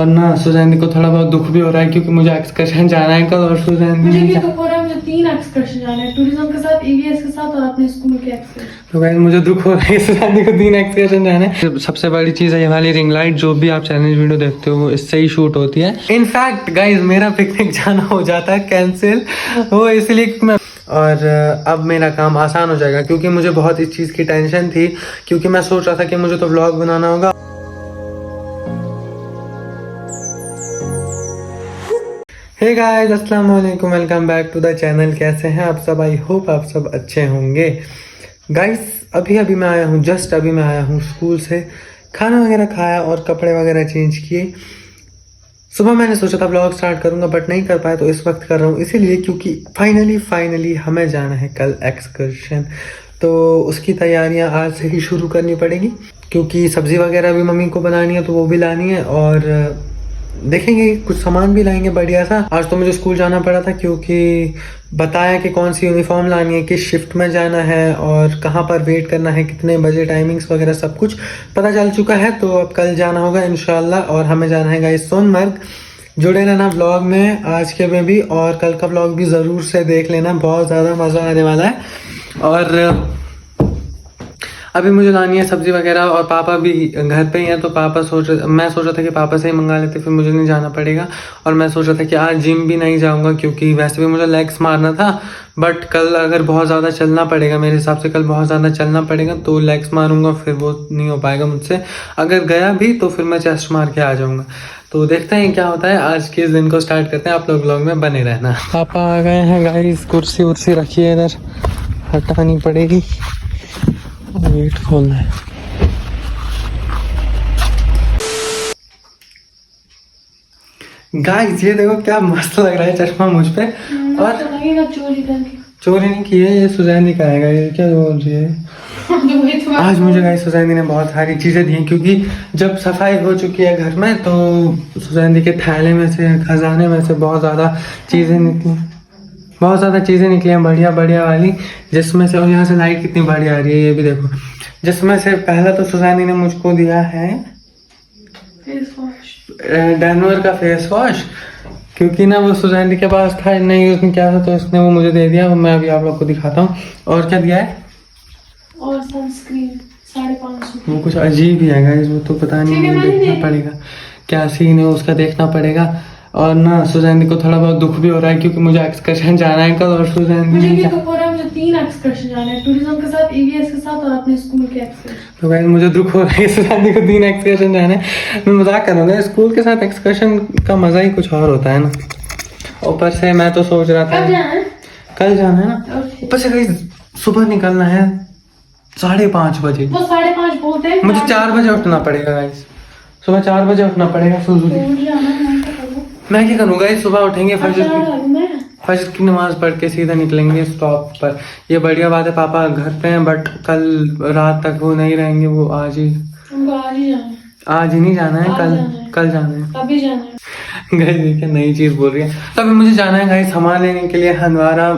और ना सुजैनी को थोड़ा बहुत दुख भी हो रहा है क्योंकि मुझे एक्सकर्शन जाना है कल। और सुजैनी मुझे भी दुख हो रहा है, मुझे 3 एक्सकर्शन जाना है, टूरिज्म के साथ, ईवीएस के साथ और अपने स्कूल के एक्सकर्शन। तो गाइस मुझे दुख हो रहा है सुजैनी को 3 एक्सकर्शन जाना है। सबसे बड़ी चीज़ है ये वाली रिंग लाइट, जो भी आप चैलेंज वीडियो देखते हो वो इससे ही शूट होती है। इनफैक्ट गाइस मेरा पिकनिक जाना हो जाता है कैंसिल, वो इसलिए कि मैं, और अब मेरा काम आसान हो जाएगा क्योंकि मुझे बहुत इस चीज़ की टेंशन थी, क्योंकि मैं सोच रहा था कि मुझे तो व्लॉग बनाना होगा। हे गाइस अस्सलाम वालेकुम, welcome back to the channel. कैसे हैं आप सब? आई होप आप सब अच्छे होंगे। गाइस अभी मैं आया हूँ, जस्ट अभी मैं आया हूँ स्कूल से, खाना वगैरह खाया और कपड़े वगैरह चेंज किए। सुबह मैंने सोचा था ब्लॉग स्टार्ट करूंगा बट नहीं कर पाया, तो इस वक्त कर रहा हूँ इसीलिए क्योंकि फाइनली हमें जाना है कल एक्सकर्शन। तो उसकी तैयारियां आज से ही शुरू करनी पड़ेगी क्योंकि सब्ज़ी वगैरह भी मम्मी को बनानी है तो वो भी लानी है, और देखेंगे कुछ सामान भी लाएंगे बढ़िया सा। आज तो मुझे स्कूल जाना पड़ा था क्योंकि बताया कि कौन सी यूनिफॉर्म लानी है, किस शिफ्ट में जाना है और कहाँ पर वेट करना है, कितने बजे, टाइमिंग्स वगैरह सब कुछ पता चल चुका है। तो अब कल जाना होगा इंशाल्लाह, और हमें जाना है गाइस सोनमर्ग। जुड़े रहना ब्लॉग में आज के में भी, और कल का ब्लॉग भी ज़रूर से देख लेना, बहुत ज़्यादा मज़ा आने वाला है। और अभी मुझे लानी है सब्जी वगैरह, और पापा भी घर पे ही है तो मैं सोच रहा था कि पापा से ही मंगा लेते, फिर मुझे नहीं जाना पड़ेगा। और मैं सोच रहा था कि आज जिम भी नहीं जाऊंगा क्योंकि वैसे भी मुझे लेग्स मारना था, बट कल अगर बहुत ज़्यादा चलना पड़ेगा, मेरे हिसाब से कल बहुत ज़्यादा चलना पड़ेगा तो लेग्स मारूंगा, फिर वो नहीं हो पाएगा मुझसे। अगर गया भी तो फिर मैं चेस्ट मार के आ जाऊँगा। तो देखते हैं क्या होता है। आज के इस दिन को स्टार्ट करते हैं, आप लोग ब्लॉग में बने रहना। पापा आ गए हैं गाइस, कुर्सी उर्सी रखी है इधर, हटानी पड़ेगी, गेट खोलना है। गाइस ये देखो क्या मस्त लग रहा है चश्मा मुझ पे। और तो लगेगा चोरी नहीं की है, ये सुजैनी का है। ये क्या बोल रही है? आज मुझे गाइस सुजैनी ने बहुत सारी चीजें दी हैं क्योंकि जब सफाई हो चुकी है घर में तो सुजैनी के थैले में से, खजाने में से बहुत ज्यादा चीजें निकली हैं बढ़िया वाली, जिसमें से, और यहाँ से लाइट कितनी बढ़िया आ रही है ये भी देखो। जिसमें से पहला तो सुजैनी ने मुझको दिया है फेस वॉश, डैनवर का फेस वॉश, क्योंकि ना वो सुजैनी के पास था, नहीं यूज नहीं किया था तो इसने वो मुझे दे दिया। मैं अभी आप लोग को दिखाता हूँ। और क्या दिया है? और सनस्क्रीन 550। वो कुछ अजीब ही है गाइस, वो तो पता नहीं, देखना पड़ेगा क्या सीन है उसका, देखना पड़ेगा। और ना सुजैनी को थोड़ा बहुत दुख भी हो रहा है क्योंकि मुझे एक्सकर्शन जाना है कल। और सुजैनी मुझे भी दुख हो रहा है, मुझे 3 एक्सकर्शन जाना है, टूरिज्म के साथ, ईवीएस के साथ और अपने स्कूल के एक्सकर्शन। तो गाइस मुझे दुख हो रहा है सुजैनी को 3 एक्सकर्शन जाना है। मैं मजाक करूंगा, स्कूल के साथ एक्सकर्शन का मजा ही कुछ और होता है ना। ऊपर से मैं तो सोच रहा था कल जाना है ना। ऊपर से गाइस सुबह निकलना है 5:30 बजे, वो 5:30 बहुत है। मुझे 4 बजे उठना पड़ेगा गाइस, सुबह 4 बजे उठना पड़ेगा। मैं क्या करूँगा, इस सुबह उठेंगे, फजर की नमाज पढ़ के सीधा निकलेंगे स्टॉप पर। ये बढ़िया बात है, पापा घर पे हैं बट कल रात तक वो नहीं रहेंगे, वो आज ही नहीं जाना है, कल जाना है, अभी जाना है। गाइस देखिए नई चीज बोल रही है। तो अभी मुझे जाना है गाइस सामान लेने के लिए हंदवारा।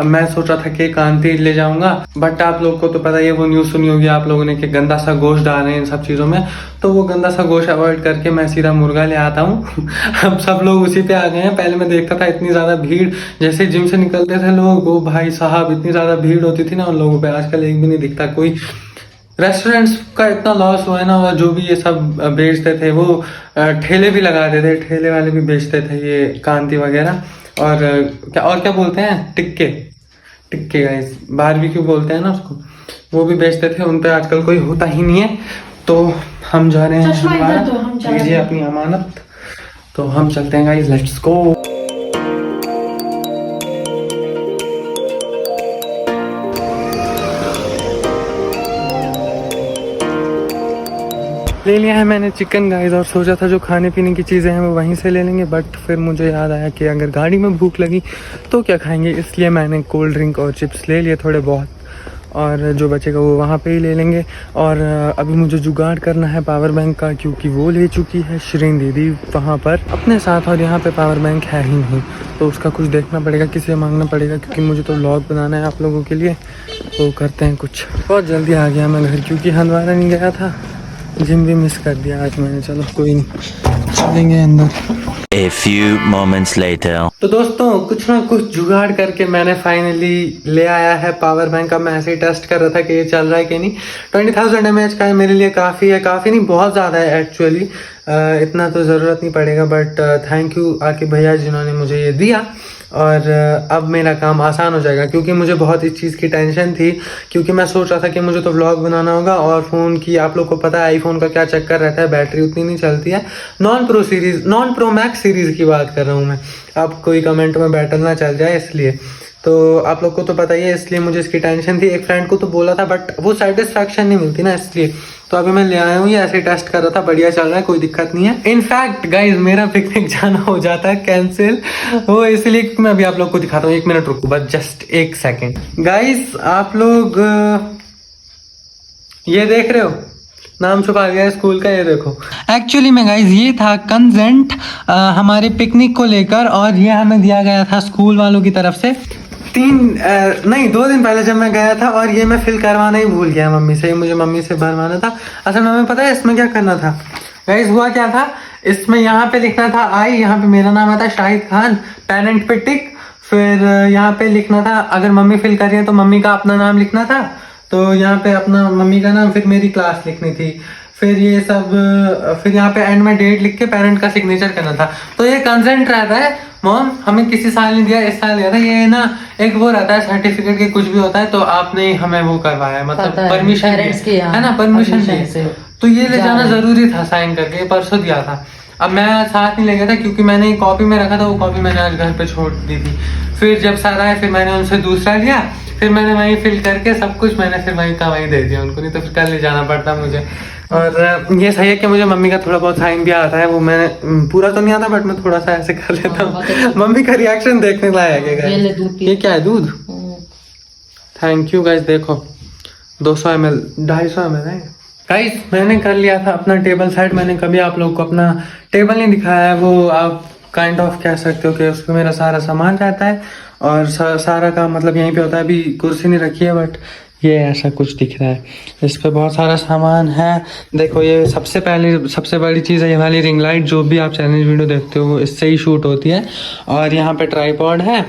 मैं सोच रहा था कि कांति ले जाऊंगा, बट आप लोग को तो पता ही है, वो न्यूज सुनी होगी आप लोगों ने कि गंदा सा गोश्त डाल रहे हैं इन सब चीजों में, तो वो गंदा सा गोश्त अवॉइड करके मैं सीधा मुर्गा ले आता हूँ। अब सब लोग उसी पे आ गए हैं। पहले मैं देखता था इतनी ज्यादा भीड़, जैसे जिम से निकलते थे लोग, वो भाई साहब इतनी ज्यादा भीड़ होती थी ना उन लोगों पे, आजकल एक भी नहीं दिखता कोई। रेस्टोरेंट्स का इतना लॉस हुआ है ना, और जो भी ये सब बेचते थे वो ठेले भी लगाते थे, ठेले वाले भी बेचते थे ये कांति वगैरह। और क्या बोलते हैं, टिक्के गाइस, बारबेक्यू बोलते हैं ना उसको, वो भी बेचते थे। उन पे आजकल कोई होता ही नहीं है। तो हम जा रहे हैं, लीजिए अपनी अमानत, तो हम चलते हैं गाइस, लेट्स गो। ले लिया है मैंने चिकन गाइस, और सोचा था जो खाने पीने की चीज़ें हैं वो वहीं से ले लेंगे, बट फिर मुझे याद आया कि अगर गाड़ी में भूख लगी तो क्या खाएंगे, इसलिए मैंने कोल्ड ड्रिंक और चिप्स ले लिए थोड़े बहुत, और जो बचेगा वो वहाँ पे ही ले लेंगे। और अभी मुझे जुगाड़ करना है पावर बैंक का, क्योंकि वो ले चुकी है श्रीन दीदी वहाँ पर अपने साथ, और यहाँ पे पावर बैंक है ही नहीं, तो उसका कुछ देखना पड़ेगा, किसी से मांगना पड़ेगा, क्योंकि मुझे तो व्लॉग बनाना है आप लोगों के लिए। तो करते हैं कुछ। बहुत जल्दी आ गया मैं घर, क्योंकि हंदवारा नहीं गया था जिम भी मिस कर दिया आज मैंने। चलो कोई नहीं, चलेंगे अंदर। A few moments later. तो दोस्तों कुछ ना कुछ जुगाड़ करके मैंने फाइनली ले आया है पावर बैंक। अब मैं ऐसे ही टेस्ट कर रहा था कि ये चल रहा है कि नहीं। 20,000 mAh का है, मेरे लिए काफ़ी है, काफ़ी नहीं बहुत ज़्यादा है एक्चुअली। इतना तो ज़रूरत नहीं पड़ेगा, बट थैंक यू आके भैया जिन्होंने मुझे ये दिया। और अब मेरा काम आसान हो जाएगा, क्योंकि मुझे बहुत इस चीज़ की टेंशन थी, क्योंकि मैं सोच रहा था कि मुझे तो व्लॉग बनाना होगा और फ़ोन की, आप लोग को पता है आईफोन का क्या चक्कर रहता है, बैटरी उतनी नहीं चलती है। नॉन प्रो मैक्स सीरीज़ की बात कर रहा हूँ मैं, अब कोई कमेंट में बैटल ना चल जाए इसलिए। तो आप लोग को तो पता ही है, इसलिए मुझे इसकी टेंशन थी। एक फ्रेंड को तो बोला था, बट वो सेटिस्फैक्शन नहीं मिलती ना, इसलिए। तो अभी मैं ले आया हूँ, ये ऐसे टेस्ट कर रहा था, बढ़िया चल रहा है, कोई दिक्कत नहीं है। इनफैक्ट गाइज मेरा पिकनिक जाना हो जाता है कैंसिल, वो इसलिए कि मैं अभी आप लोग को दिखाता हूँ। 1 मिनट रुको बस, जस्ट 1 सेकेंड। गाइज आप लोग ये देख रहे हो, नाम छुपा गया है स्कूल का, ये देखो। एक्चुअली में गाइज ये था कंसेंट हमारे पिकनिक को लेकर, और ये हमें दिया गया था स्कूल वालों की तरफ से 2 दिन पहले जब मैं गया था। और ये मैं फिल करवाना ही भूल गया मम्मी से, मुझे मम्मी से भरवाना था। असल में हमें पता है इसमें क्या करना था गाइज, हुआ क्या था, इसमें यहाँ पे लिखना था आई, यहाँ पे मेरा नाम आता है शाहिद खान, पेरेंट पे टिक, फिर यहाँ पे लिखना था, अगर मम्मी फिल कर रही है तो मम्मी का अपना नाम लिखना था, तो यहाँ पे अपना मम्मी का नाम, फिर मेरी क्लास लिखनी थी, फिर ये सब, फिर यहाँ पे एंड में डेट लिख के पेरेंट का सिग्नेचर करना था। तो ये कंसेंट रहता है मॉम, हमें किसी साल नहीं दिया, इस साल दिया था। ये ना एक वो रहता है सर्टिफिकेट के, कुछ भी होता है तो आपने हमें वो करवाया है, मतलब परमिशन है ना, परमिशन दी। तो ये ले जाना जरूरी था साइन करके, ये परसों दिया था। अब मैं साथ नहीं ले गया था, क्योंकि मैंने एक कॉपी में रखा था, वो कॉपी मैंने आज घर पे छोड़ दी थी। फिर जब सर आए, फिर मैंने उनसे दूसरा लिया, फिर मैंने वहीं फिल करके सब कुछ मैंने फिर वहीं का वहीं दे दिया उनको, नहीं तो फिर कल ले जाना पड़ता मुझे। और ये सही है कि मुझे मम्मी का थोड़ा बहुत साइन भी आता है, वो मैंने पूरा तो नहीं आता, बट मैं थोड़ा सा ऐसे कर लेता हूँ। मम्मी का रिएक्शन देखने लायक है। ये क्या है, दूध? Thank you guys. देखो 200 ml, 250 ml है गाइस। मैंने कर लिया था अपना टेबल सेट। मैंने कभी आप लोग को अपना टेबल नहीं दिखाया है, वो आप काइंड ऑफ कह सकते हो कि उसमें मेरा सारा सामान रहता है, और सारा काम मतलब यहीं पे होता है। अभी कुर्सी नहीं रखी है, बट ये ऐसा कुछ दिख रहा है, इस पे बहुत सारा सामान है। देखो ये सबसे बड़ी चीज़ है, ये वाली रिंग लाइट, जो भी आप चैलेंज वीडियो देखते हो वो इससे ही शूट होती है। और यहाँ पे ट्राइपॉड है,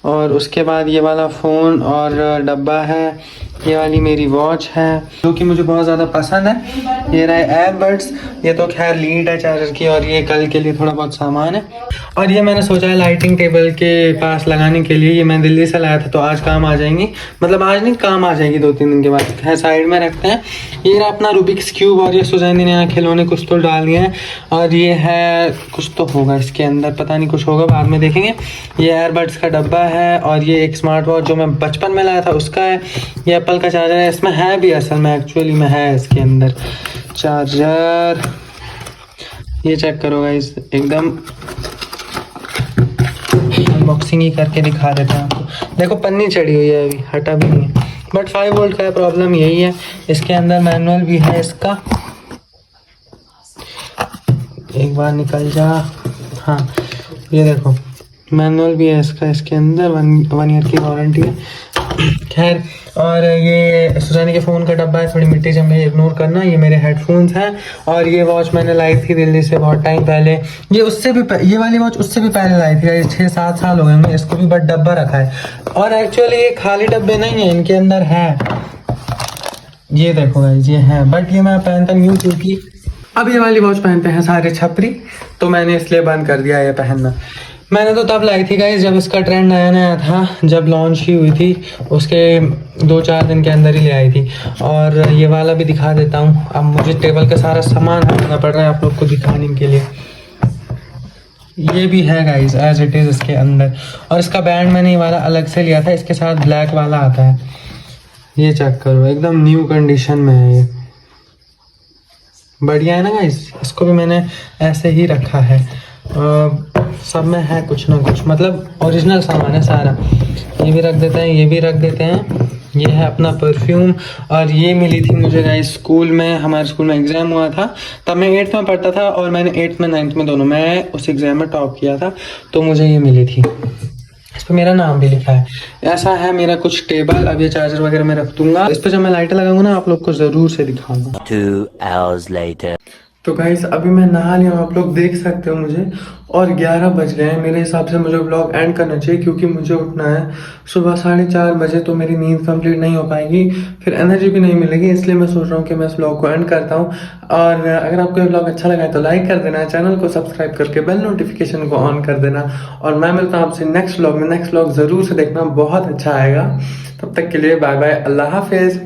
और उसके बाद ये वाला फ़ोन और डब्बा है। ये वाली मेरी वॉच है, जो कि मुझे बहुत ज़्यादा पसंद है। ये रहे एयरबड्स, ये तो खैर लीड है चार्जर की, और ये कल के लिए थोड़ा बहुत सामान है। और ये मैंने सोचा है लाइटिंग टेबल के पास लगाने के लिए, ये मैं दिल्ली से लाया था, तो आज काम आ जाएंगी, मतलब आज नहीं, काम आ जाएगी 2-3 दिन के बाद। है साइड में रखते हैं। ये रहा अपना रूबिक्स क्यूब, और ये सुजैनी ने यहाँ खिलौने कुछ तो डाल दिए हैं। और ये है, कुछ तो होगा इसके अंदर, पता नहीं, कुछ होगा, बाद में देखेंगे। ये एयरबड्स का डब्बा है, और ये एक स्मार्ट वॉच जो मैं बचपन में लाया था उसका है। ये एप्पल का चार्जर है, इसमें है भी, असल में एक्चुअली में है इसके अंदर चार्जर। ये चेक करो गाइस, एकदम अनबॉक्सिंग ही करके दिखा देता हूँ आपको। देखो पन्नी चढ़ी हुई है, अभी हटा भी नहीं है, बट 5 वोल्ट का है। प्रॉब्लम यही है, इसके अंदर मैनुअल भी है इसका, एक बार निकल जा, हाँ ये देखो मैनुअल भी है इसका, इसके अंदर 1 ईयर की वारंटी है। खैर, और ये सुजानी के फ़ोन का डब्बा है, थोड़ी मिट्टी जमे, इग्नोर करना। ये मेरे हेडफोन्स हैं, और ये वॉच मैंने लाई थी दिल्ली से बहुत टाइम पहले। ये वाली वॉच उससे भी पहले लाई थी, 6-7 साल हो गए मैं इसको भी, बट डब्बा रखा है। और एक्चुअली ये खाली डब्बे नहीं है, इनके अंदर है, ये देखो गाइस, ये है, बट ये मैं पहनता नहीं हूँ, क्योंकि अब ये वाली वॉच पहनते हैं सारे छपरी, तो मैंने इसलिए बंद कर दिया ये पहनना। मैंने तो तब लाई थी गाइस जब इसका ट्रेंड नया नया था, जब लॉन्च ही हुई थी, उसके 2-4 दिन के अंदर ही ले आई थी। और ये वाला भी दिखा देता हूँ। अब मुझे टेबल का सारा सामान हटाना पड़ रहा है आप लोग को दिखाने के लिए। ये भी है गाइस एज इट इज़ इसके अंदर, और इसका बैंड मैंने ये वाला अलग से लिया था, इसके साथ ब्लैक वाला आता है। ये चेक करो, एकदम न्यू कंडीशन में है, ये बढ़िया है ना गाइस। इसको भी मैंने ऐसे ही रखा है, सब में है कुछ ना कुछ, मतलब ओरिजिनल सामान है सारा। ये भी रख देते हैं, ये भी रख देते हैं। ये है अपना परफ्यूम, और ये मिली थी मुझे गाइस स्कूल में, हमारे स्कूल में एग्ज़ाम हुआ था, तब मैं 8th में पढ़ता था, और मैंने 8th में 9th में दोनों में उस एग्ज़ाम में टॉप किया था, तो मुझे ये मिली थी तो मेरा नाम भी लिखा है। ऐसा है मेरा कुछ टेबल। अब ये चार्जर वगैरह मैं रख दूंगा। इस पर जब मैं लाइट लगाऊंगा ना, आप लोग को जरूर से दिखाऊंगा। 2 hours later. तो गाइस अभी मैं नहा लिया हूँ, आप लोग देख सकते हो मुझे, और 11 बज गए हैं। मेरे हिसाब से मुझे व्लॉग एंड करना चाहिए क्योंकि मुझे उठना है सुबह 4:30 बजे। तो मेरी नींद कंप्लीट नहीं हो पाएगी, फिर एनर्जी भी नहीं मिलेगी, इसलिए मैं सोच रहा हूँ कि मैं इस व्लॉग को एंड करता हूँ। और अगर आपको ये व्लॉग अच्छा लगा है तो लाइक कर देना, चैनल को सब्सक्राइब करके बेल नोटिफिकेशन को ऑन कर देना। और मैं मिलता हूँ आपसे नेक्स्ट व्लॉग में। नेक्स्ट व्लॉग जरूर से देखना, बहुत अच्छा आएगा। तब तक के लिए बाय बाय, अल्लाह हाफिज।